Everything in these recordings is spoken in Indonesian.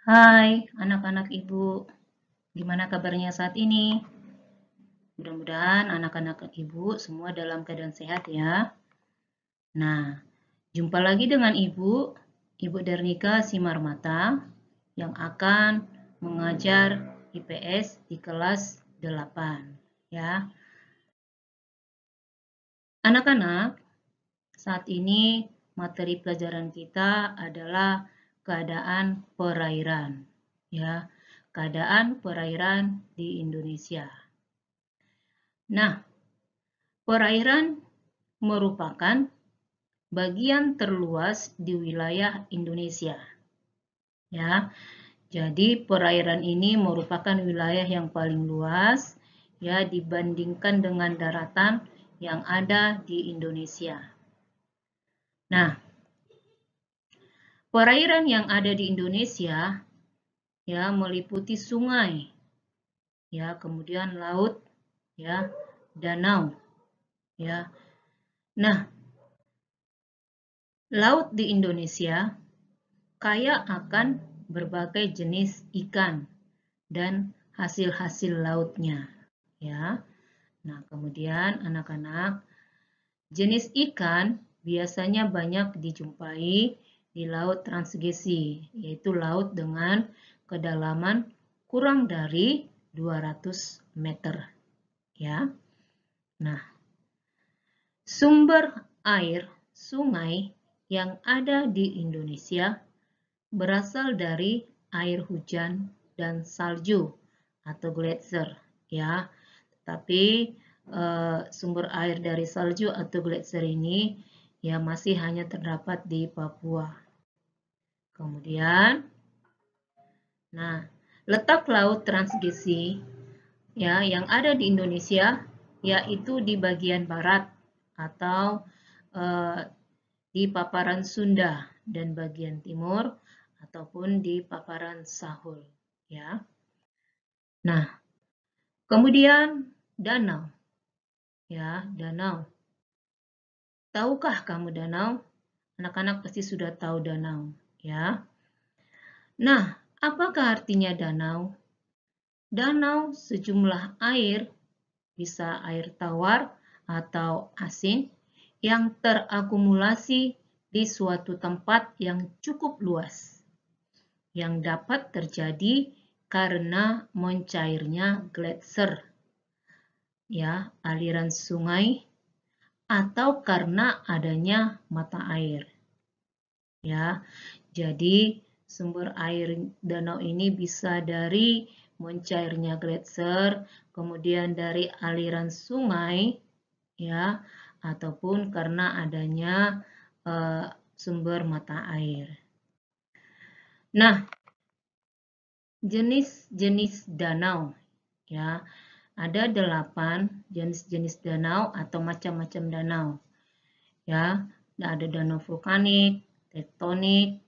Hai anak-anak Ibu, gimana kabarnya saat ini? Mudah-mudahan anak-anak Ibu semua dalam keadaan sehat ya. Nah, jumpa lagi dengan Ibu Dernika Simarmata yang akan mengajar IPS di kelas 8 ya. Anak-anak, saat ini materi pelajaran kita adalah keadaan perairan ya. Keadaan perairan di Indonesia. Nah, perairan merupakan bagian terluas di wilayah Indonesia. Ya, jadi perairan ini merupakan wilayah yang paling luas ya dibandingkan dengan daratan yang ada di Indonesia. Nah, perairan yang ada di Indonesia ya meliputi sungai, ya, kemudian laut, ya, danau, ya. Nah, laut di Indonesia kaya akan berbagai jenis ikan dan hasil-hasil lautnya, ya. Nah, kemudian anak-anak, jenis ikan biasanya banyak dijumpai di laut transgesi, yaitu laut dengan kedalaman kurang dari 200 meter, ya. Nah, sumber air sungai yang ada di Indonesia berasal dari air hujan dan salju atau gletser ya. Tapi sumber air dari salju atau gletser ini ya masih hanya terdapat di Papua. Kemudian, nah, letak laut transgesi ya yang ada di Indonesia yaitu di bagian barat atau di paparan Sunda dan bagian timur ataupun di paparan Sahul ya. Nah, kemudian danau. Ya, danau. Tahukah kamu danau? Anak-anak pasti sudah tahu danau, ya. Nah, apakah artinya danau? Danau sejumlah air, bisa air tawar atau asin, yang terakumulasi di suatu tempat yang cukup luas, yang dapat terjadi karena mencairnya gletser, ya, aliran sungai, atau karena adanya mata air. Ya, jadi sumber air danau ini bisa dari mencairnya gletser, kemudian dari aliran sungai, ya, ataupun karena adanya sumber mata air. Nah, jenis-jenis danau, ya, ada 8 jenis-jenis danau atau macam-macam danau. Ya, ada danau vulkanik, tektonik,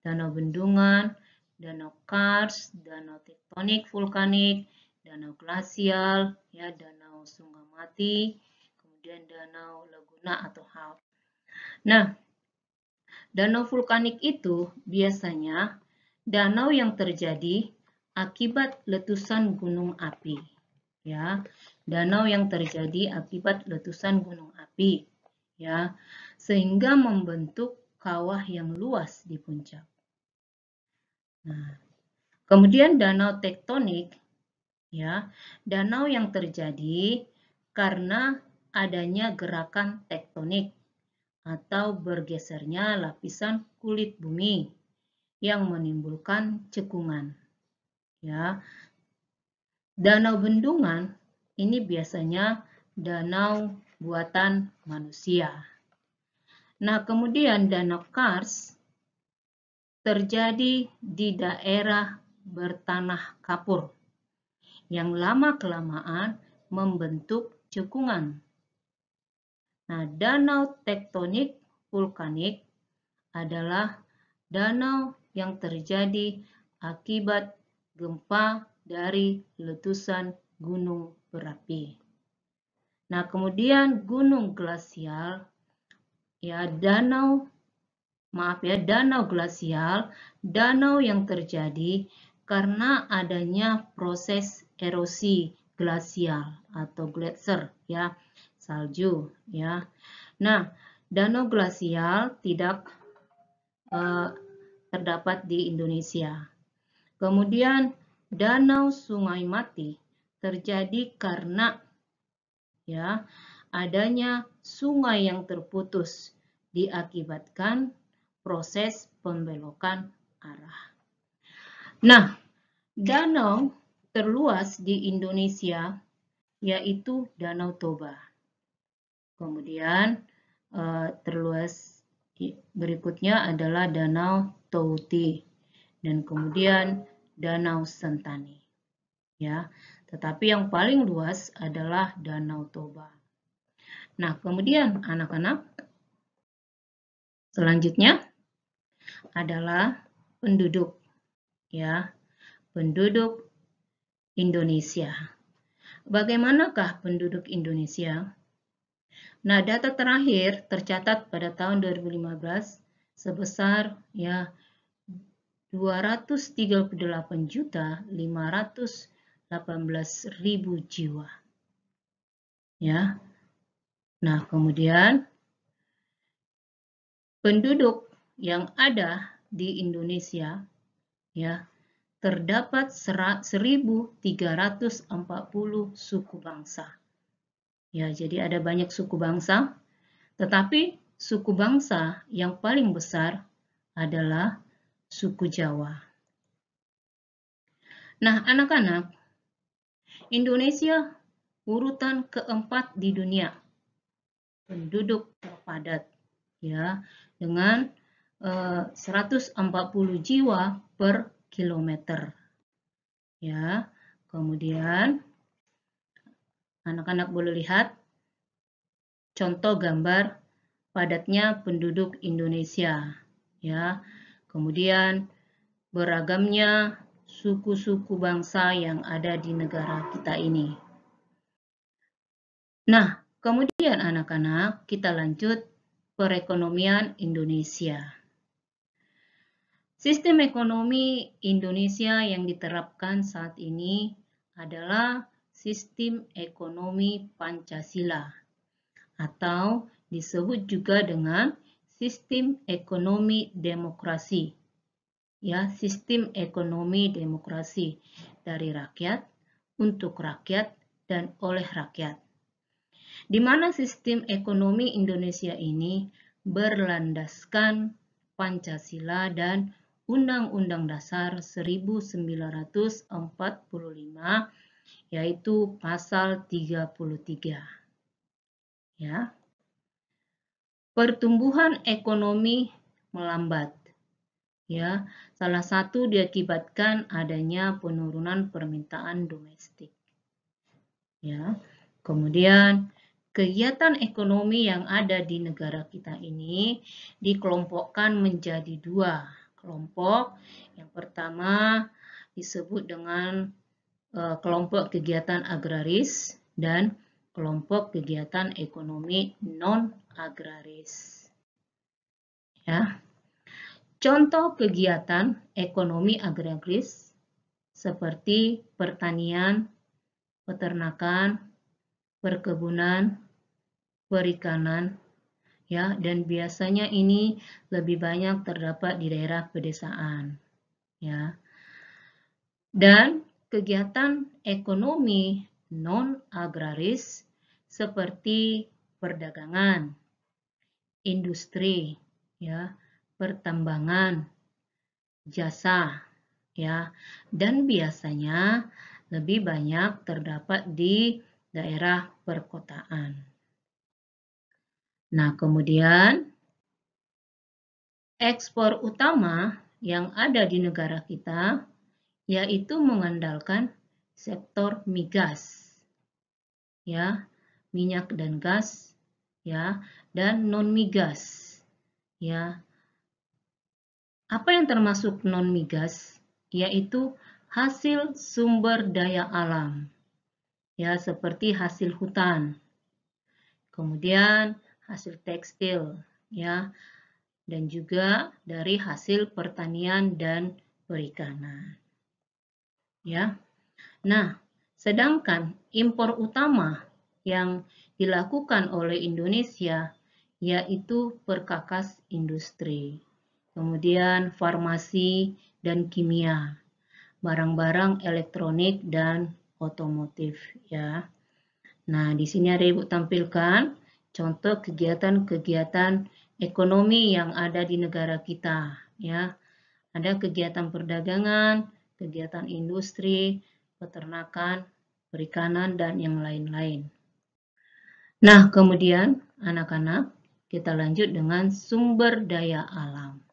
danau bendungan, danau kars, danau tektonik vulkanik, danau glasial, ya, danau Sungamati, kemudian danau laguna atau half. Nah, danau vulkanik itu biasanya danau yang terjadi akibat letusan gunung api. Ya, danau yang terjadi akibat letusan gunung api. Ya, sehingga membentuk kawah yang luas di puncak. Nah, kemudian danau tektonik, ya, danau yang terjadi karena adanya gerakan tektonik atau bergesernya lapisan kulit bumi yang menimbulkan cekungan. Ya, danau bendungan ini biasanya danau buatan manusia. Nah, kemudian danau kars terjadi di daerah bertanah kapur yang lama-kelamaan membentuk cekungan. Nah, danau tektonik vulkanik adalah danau yang terjadi akibat gempa dari letusan gunung berapi. Nah, kemudian gunung glasial, ya, danau danau glasial, danau yang terjadi karena adanya proses erosi glasial atau gletser, ya, salju, ya. Nah, danau glasial tidak terdapat di Indonesia. Kemudian danau Sungai Mati terjadi karena, ya, adanya sungai yang terputus diakibatkan proses pembelokan arah. Nah, danau terluas di Indonesia yaitu Danau Toba. Kemudian terluas berikutnya adalah Danau Touti dan kemudian Danau Sentani. Ya, tetapi yang paling luas adalah Danau Toba. Nah, kemudian anak-anak, selanjutnya adalah penduduk, ya, penduduk Indonesia. Bagaimanakah penduduk Indonesia? Nah, data terakhir tercatat pada tahun 2015 sebesar, ya, 238.518.000 jiwa. Ya. Nah, kemudian penduduk yang ada di Indonesia, ya, terdapat 1.340 suku bangsa. Ya, jadi ada banyak suku bangsa, tetapi suku bangsa yang paling besar adalah suku Jawa. Nah, anak-anak, Indonesia urutan keempat di dunia penduduk terpadat, ya, dengan 140 jiwa per kilometer. Ya, kemudian anak-anak boleh lihat contoh gambar padatnya penduduk Indonesia, ya. Kemudian beragamnya suku-suku bangsa yang ada di negara kita ini. Nah, kemudian anak-anak kita lanjut perekonomian Indonesia. Sistem ekonomi Indonesia yang diterapkan saat ini adalah sistem ekonomi Pancasila atau disebut juga dengan sistem ekonomi demokrasi. Ya, sistem ekonomi demokrasi dari rakyat, untuk rakyat, dan oleh rakyat. Di mana sistem ekonomi Indonesia ini berlandaskan Pancasila dan Undang-Undang Dasar 1945, yaitu pasal 33. Ya. Pertumbuhan ekonomi melambat. Ya, salah satu diakibatkan adanya penurunan permintaan domestik. Ya. Kemudian kegiatan ekonomi yang ada di negara kita ini dikelompokkan menjadi dua kelompok. Yang pertama disebut dengan kelompok kegiatan agraris dan kelompok kegiatan ekonomi non-agraris. Ya. Contoh kegiatan ekonomi agraris seperti pertanian, peternakan, perkebunan, perikanan, ya, dan biasanya ini lebih banyak terdapat di daerah pedesaan, ya. Dan kegiatan ekonomi non-agraris seperti perdagangan, industri, ya, pertambangan, jasa, ya, dan biasanya lebih banyak terdapat di daerah perkotaan. Nah, kemudian ekspor utama yang ada di negara kita yaitu mengandalkan sektor migas, ya, minyak dan gas, ya, dan non migas, ya. Apa yang termasuk non migas? Yaitu hasil sumber daya alam, ya, seperti hasil hutan, kemudian hasil tekstil, ya, dan juga dari hasil pertanian dan perikanan. Ya. Nah, sedangkan impor utama yang dilakukan oleh Indonesia yaitu perkakas industri, kemudian farmasi dan kimia, barang-barang elektronik dan otomotif ya. Nah, di sini ada Ibu tampilkan contoh kegiatan-kegiatan ekonomi yang ada di negara kita ya. Ada kegiatan perdagangan, kegiatan industri, peternakan, perikanan, dan yang lain-lain. Nah, kemudian anak-anak, kita lanjut dengan sumber daya alam.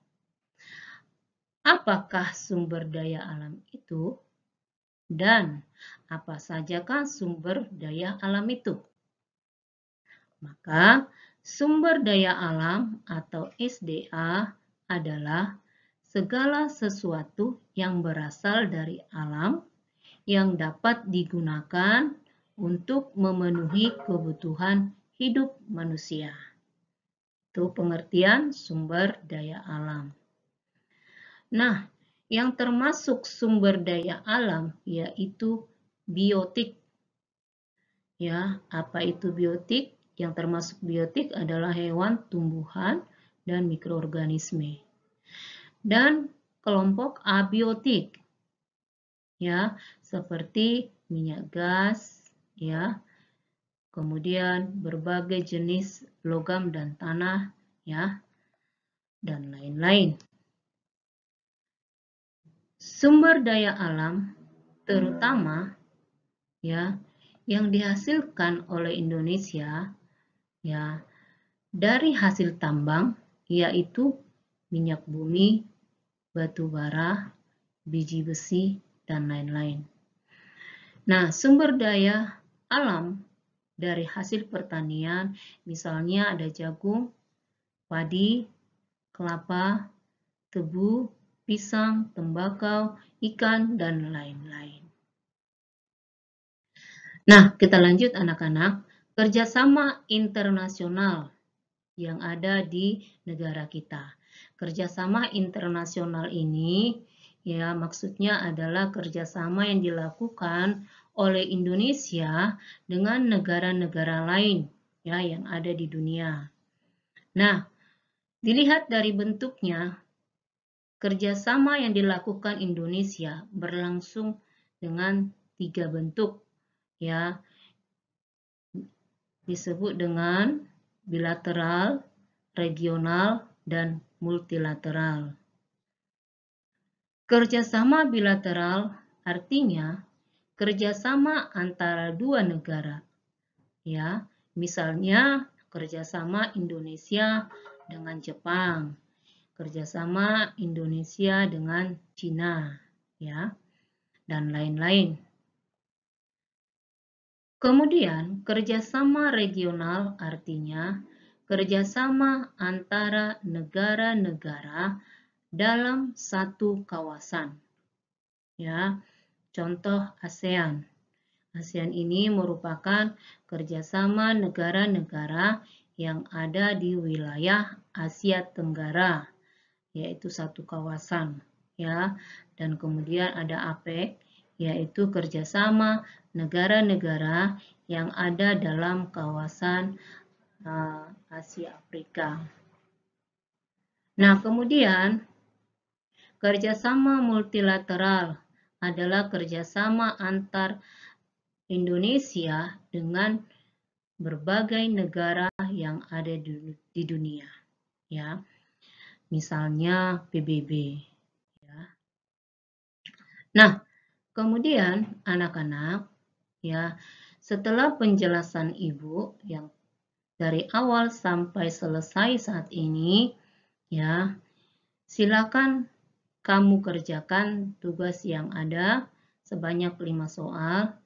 Apakah sumber daya alam itu? Dan apa sajakah sumber daya alam itu? Maka, sumber daya alam atau SDA adalah segala sesuatu yang berasal dari alam yang dapat digunakan untuk memenuhi kebutuhan hidup manusia. Itu pengertian sumber daya alam. Nah, yang termasuk sumber daya alam yaitu biotik. Ya, apa itu biotik? Yang termasuk biotik adalah hewan, tumbuhan, dan mikroorganisme. Dan kelompok abiotik, ya, seperti minyak gas, ya, kemudian berbagai jenis logam dan tanah, ya, dan lain-lain. Sumber daya alam, terutama, ya, yang dihasilkan oleh Indonesia, ya, dari hasil tambang, yaitu minyak bumi, batu bara, biji besi, dan lain-lain. Nah, sumber daya alam dari hasil pertanian, misalnya ada jagung, padi, kelapa, tebu, pisang, tembakau, ikan, dan lain-lain. Nah, kita lanjut anak-anak, kerjasama internasional yang ada di negara kita. Kerjasama internasional ini ya maksudnya adalah kerjasama yang dilakukan oleh Indonesia dengan negara-negara lain ya yang ada di dunia. Nah, dilihat dari bentuknya, kerjasama yang dilakukan Indonesia berlangsung dengan 3 bentuk ya, disebut dengan bilateral, regional, dan multilateral. Kerjasama bilateral artinya kerjasama antara dua negara. Ya, misalnya kerjasama Indonesia dengan Jepang, kerjasama Indonesia dengan Cina, ya, dan lain-lain. Kemudian, kerjasama regional artinya kerjasama antara negara-negara dalam satu kawasan. Ya, contoh ASEAN. ASEAN ini merupakan kerjasama negara-negara yang ada di wilayah Asia Tenggara, yaitu satu kawasan. Ya, dan kemudian ada APEC, yaitu kerjasama negara-negara yang ada dalam kawasan Asia Afrika. Nah, kemudian kerjasama multilateral adalah kerjasama antar Indonesia dengan berbagai negara yang ada di dunia. Ya, misalnya PBB. Ya. Nah, kemudian anak-anak, ya, setelah penjelasan Ibu yang dari awal sampai selesai saat ini, ya, silakan kamu kerjakan tugas yang ada sebanyak 5 soal.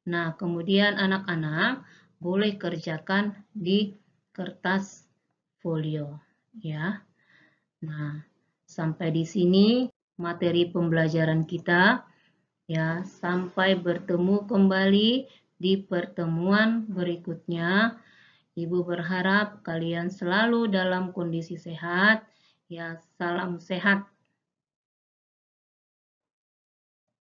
Nah, kemudian anak-anak boleh kerjakan di kertas folio, ya. Nah, sampai di sini materi pembelajaran kita. Ya, sampai bertemu kembali di pertemuan berikutnya. Ibu berharap kalian selalu dalam kondisi sehat, Ya, salam sehat.